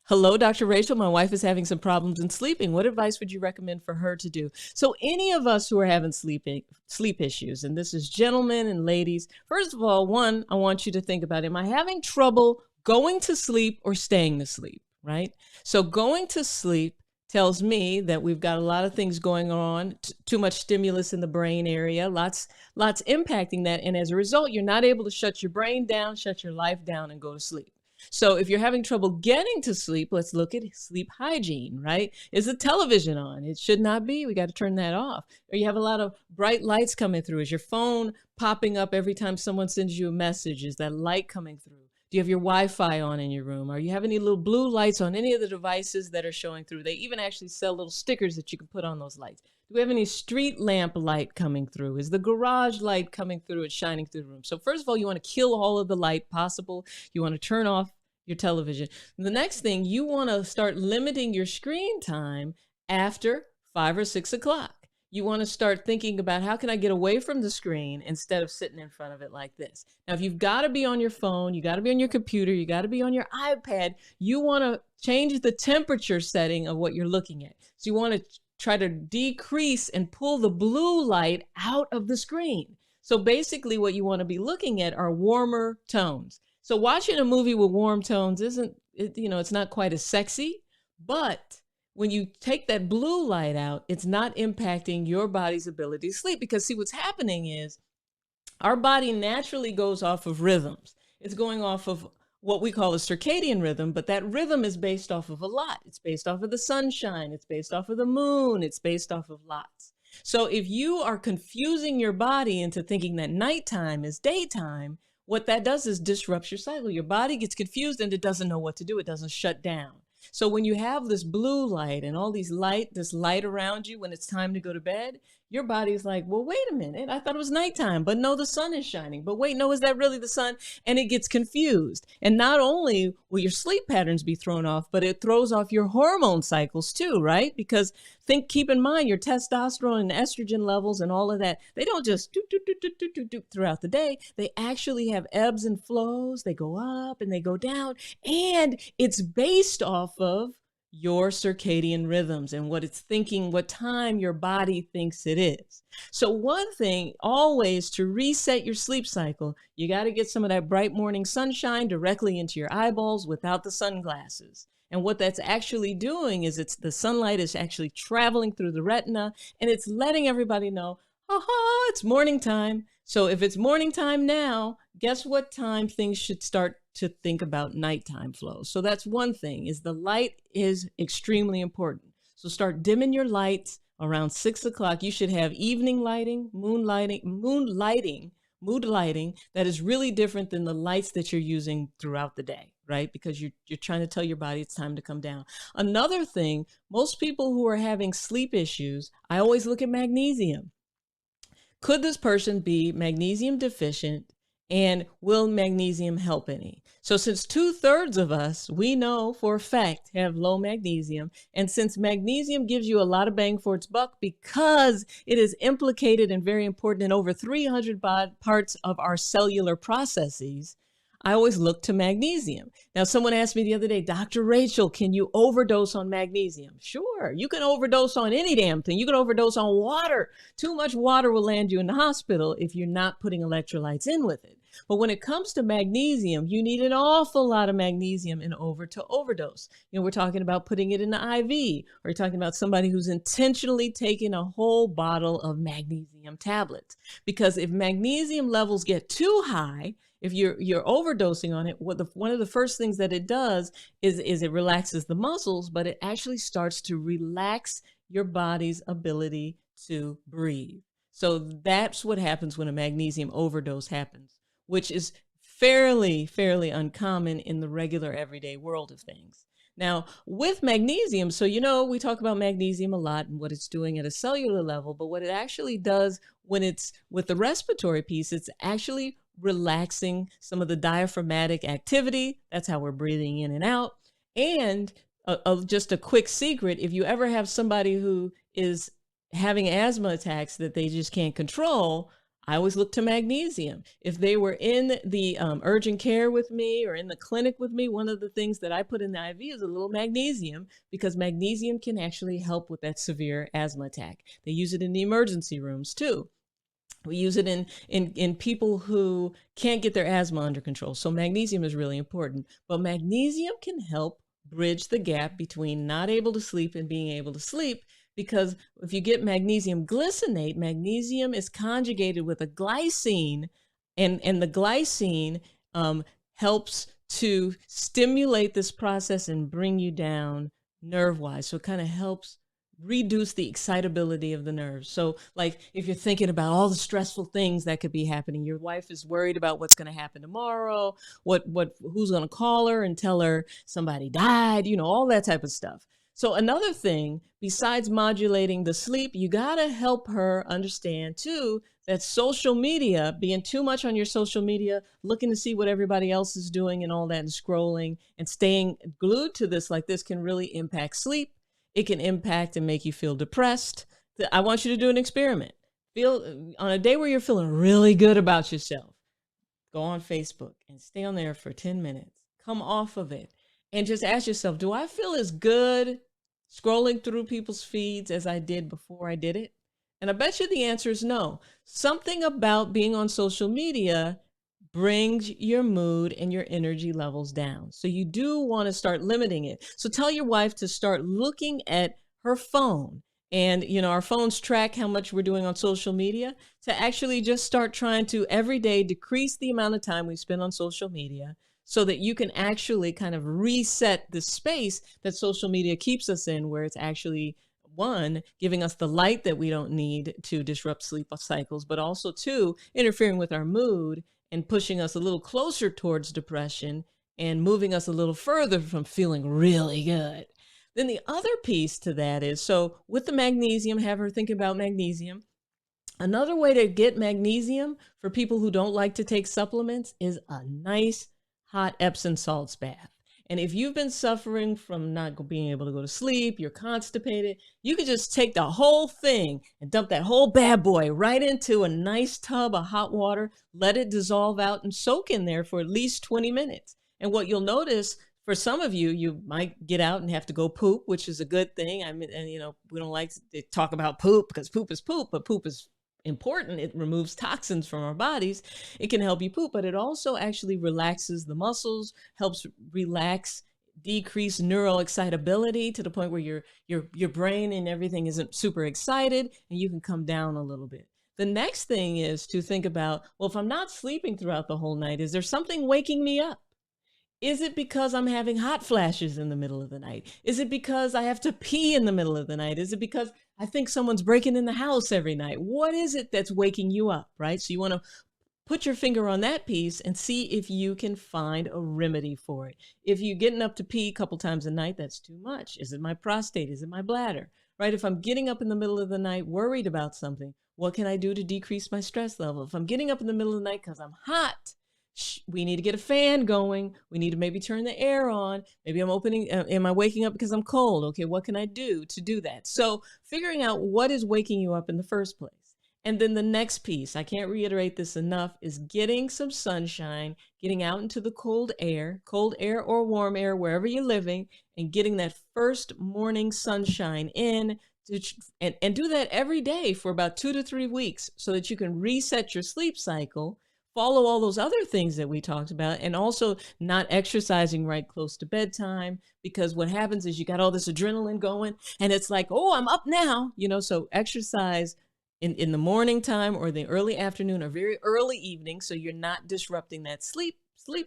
Hello, Dr. Rachael. My wife is having some problems in sleeping. What advice would you recommend for her to do? So any of us who are having sleep issues, and this is gentlemen and ladies, first of all, one, I want you to think about, am I having trouble going to sleep or staying asleep, right? So going to sleep tells me that we've got a lot of things going on, too much stimulus in the brain area, lots impacting that. And as a result, you're not able to shut your brain down, shut your life down, and go to sleep. So if you're having trouble getting to sleep, let's look at sleep hygiene, right? Is the television on? It should not be. We got to turn that off. Or you have a lot of bright lights coming through. Is your phone popping up every time someone sends you a message? Is that light coming through? Do you have your Wi-Fi on in your room? Are you having any little blue lights on any of the devices that are showing through? They even actually sell little stickers that you can put on those lights. Do we have any street lamp light coming through? Is the garage light coming through and shining through the room? So first of all, you want to kill all of the light possible. You want to turn off your television. The next thing, you want to start limiting your screen time after 5 or 6 o'clock. You want to start thinking about, how can I get away from the screen instead of sitting in front of it like this? Now, if you've got to be on your phone, you got to be on your computer, you got to be on your iPad, you want to change the temperature setting of what you're looking at. So you want to try to decrease and pull the blue light out of the screen. So basically what you want to be looking at are warmer tones. So watching a movie with warm tones it's not quite as sexy, but when you take that blue light out, it's not impacting your body's ability to sleep. Because see, what's happening is our body naturally goes off of rhythms. It's going off of what we call a circadian rhythm, but that rhythm is based off of a lot. It's based off of the sunshine. It's based off of the moon. It's based off of lots. So if you are confusing your body into thinking that nighttime is daytime, what that does is disrupts your cycle. Your body gets confused and it doesn't know what to do. It doesn't shut down. So when you have this blue light and all this light around you when it's time to go to bed, your body's like, well, wait a minute. I thought it was nighttime, but no, the sun is shining. But wait, no, is that really the sun? And it gets confused. And not only will your sleep patterns be thrown off, but it throws off your hormone cycles too, right? Because keep in mind your testosterone and estrogen levels and all of that, they don't just do throughout the day. They actually have ebbs and flows. They go up and they go down. And it's based off of your circadian rhythms and what it's thinking, what time your body thinks it is. So one thing, always to reset your sleep cycle, you got to get some of that bright morning sunshine directly into your eyeballs without the sunglasses. And what that's actually doing is the sunlight is actually traveling through the retina and it's letting everybody know, it's morning time. So if it's morning time now, guess what time things should start to think about nighttime flow. So that's one thing, is the light is extremely important. So start dimming your lights around 6 o'clock. You should have evening lighting, mood lighting that is really different than the lights that you're using throughout the day, right? Because you're trying to tell your body it's time to come down. Another thing, most people who are having sleep issues, I always look at magnesium. Could this person be magnesium deficient? And will magnesium help any? So since 2/3 of us, we know for a fact, have low magnesium, and since magnesium gives you a lot of bang for its buck because it is implicated and very important in over 300 parts of our cellular processes, I always look to magnesium. Now, someone asked me the other day, Dr. Rachael, can you overdose on magnesium? Sure, you can overdose on any damn thing. You can overdose on water. Too much water will land you in the hospital if you're not putting electrolytes in with it. But when it comes to magnesium, you need an awful lot of magnesium in order to overdose. We're talking about putting it in the IV, or you're talking about somebody who's intentionally taking a whole bottle of magnesium tablets. Because if magnesium levels get too high, if you're overdosing on it, one of the first things that it does is it relaxes the muscles, but it actually starts to relax your body's ability to breathe. So that's what happens when a magnesium overdose happens, which is fairly uncommon in the regular everyday world of things. Now, with magnesium, so we talk about magnesium a lot and what it's doing at a cellular level, but what it actually does when it's with the respiratory piece, it's actually relaxing some of the diaphragmatic activity. That's how we're breathing in and out. And just a quick secret, if you ever have somebody who is having asthma attacks that they just can't control, I always look to magnesium. If they were in the urgent care with me or in the clinic with me, one of the things that I put in the IV is a little magnesium, because magnesium can actually help with that severe asthma attack. They use it in the emergency rooms too. We use it in people who can't get their asthma under control. So magnesium is really important. But magnesium can help bridge the gap between not able to sleep and being able to sleep, because if you get magnesium glycinate, magnesium is conjugated with a glycine, and the glycine helps to stimulate this process and bring you down nerve-wise. So it kind of helps reduce the excitability of the nerves. So like if you're thinking about all the stressful things that could be happening, your wife is worried about what's going to happen tomorrow, who's going to call her and tell her somebody died, all that type of stuff. So another thing, besides modulating the sleep, you got to help her understand too that social media, being too much on your social media, looking to see what everybody else is doing and all that, and scrolling and staying glued to this like this, can really impact sleep. It can impact and make you feel depressed. I want you to do an experiment. Feel on a day where you're feeling really good about yourself, go on Facebook and stay on there for 10 minutes. Come off of it and just ask yourself, do I feel as good scrolling through people's feeds as I did before I did it? And I bet you the answer is no. Something about being on social media brings your mood and your energy levels down. So you do want to start limiting it. So tell your wife to start looking at her phone. And, our phones track how much we're doing on social media, to actually just start trying to every day decrease the amount of time we spend on social media, so that you can actually kind of reset the space that social media keeps us in, where it's actually, one, giving us the light that we don't need to disrupt sleep cycles, but also two, interfering with our mood and pushing us a little closer towards depression and moving us a little further from feeling really good. Then the other piece to that is, so with the magnesium, have her think about magnesium. Another way to get magnesium for people who don't like to take supplements is a nice hot Epsom salts bath. And if you've been suffering from not being able to go to sleep, you're constipated, you could just take the whole thing and dump that whole bad boy right into a nice tub of hot water, let it dissolve out and soak in there for at least 20 minutes. And what you'll notice, for some of you, you might get out and have to go poop, which is a good thing. I mean, and we don't like to talk about poop because poop is poop, but poop is important. It removes toxins from our bodies. It can help you poop, but it also actually relaxes the muscles, helps relax, decrease neural excitability to the point where your brain and everything isn't super excited, and you can come down a little bit. The next thing is to think about, well, if I'm not sleeping throughout the whole night, is there something waking me up? Is it because I'm having hot flashes in the middle of the night? Is it because I have to pee in the middle of the night? Is it because I think someone's breaking in the house every night? What is it that's waking you up, right? So you want to put your finger on that piece and see if you can find a remedy for it. If you're getting up to pee a couple times a night, that's too much. Is it my prostate? Is it my bladder, right? If I'm getting up in the middle of the night worried about something, what can I do to decrease my stress level? If I'm getting up in the middle of the night because I'm hot, we need to get a fan going. We need to maybe turn the air on. Maybe I'm opening, am I waking up because I'm cold? Okay, what can I do to do that? So figuring out what is waking you up in the first place. And then the next piece, I can't reiterate this enough, is getting some sunshine, getting out into the cold air or warm air, wherever you're living, and getting that first morning sunshine in. And do that every day for about 2 to 3 weeks so that you can reset your sleep cycle. Follow all those other things that we talked about, and also not exercising right close to bedtime, because what happens is you got all this adrenaline going and it's like, oh, I'm up now, so exercise in the morning time or the early afternoon or very early evening, so you're not disrupting that sleep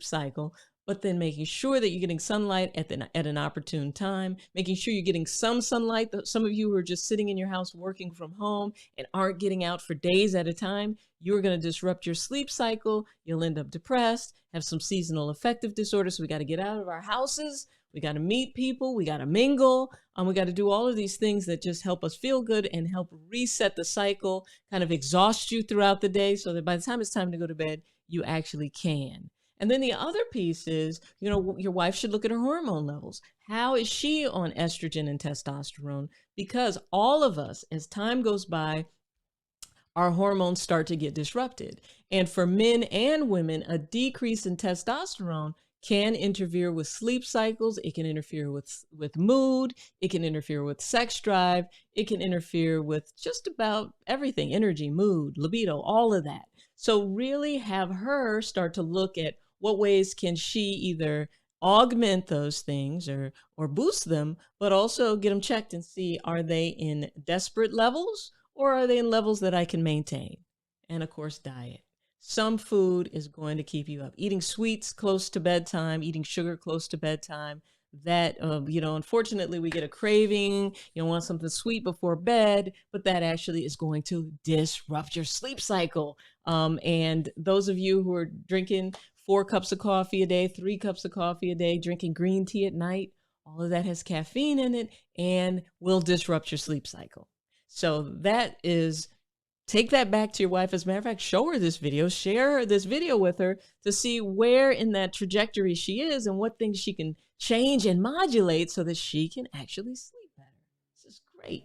cycle, but then making sure that you're getting sunlight at an opportune time, making sure you're getting some sunlight. Some of you who are just sitting in your house working from home and aren't getting out for days at a time, you're going to disrupt your sleep cycle. You'll end up depressed, have some seasonal affective disorder. So we got to get out of our houses. We got to meet people. We got to mingle. We got to do all of these things that just help us feel good and help reset the cycle, kind of exhaust you throughout the day so that by the time it's time to go to bed, you actually can. And then the other piece is, your wife should look at her hormone levels. How is she on estrogen and testosterone? Because all of us, as time goes by, our hormones start to get disrupted. And for men and women, a decrease in testosterone can interfere with sleep cycles. It can interfere with mood. It can interfere with sex drive. It can interfere with just about everything, energy, mood, libido, all of that. So really have her start to look at what ways can she either augment those things or boost them, but also get them checked and see, are they in desperate levels or are they in levels that I can maintain? And of course, diet. Some food is going to keep you up. Eating sweets close to bedtime, eating sugar close to bedtime, that, unfortunately we get a craving, you want something sweet before bed, but that actually is going to disrupt your sleep cycle. And those of you who are drinking 4 cups of coffee a day, 3 cups of coffee a day, drinking green tea at night, all of that has caffeine in it and will disrupt your sleep cycle. So that is, take that back to your wife. As a matter of fact, show her this video, share this video with her to see where in that trajectory she is and what things she can change and modulate so that she can actually sleep better. This is great.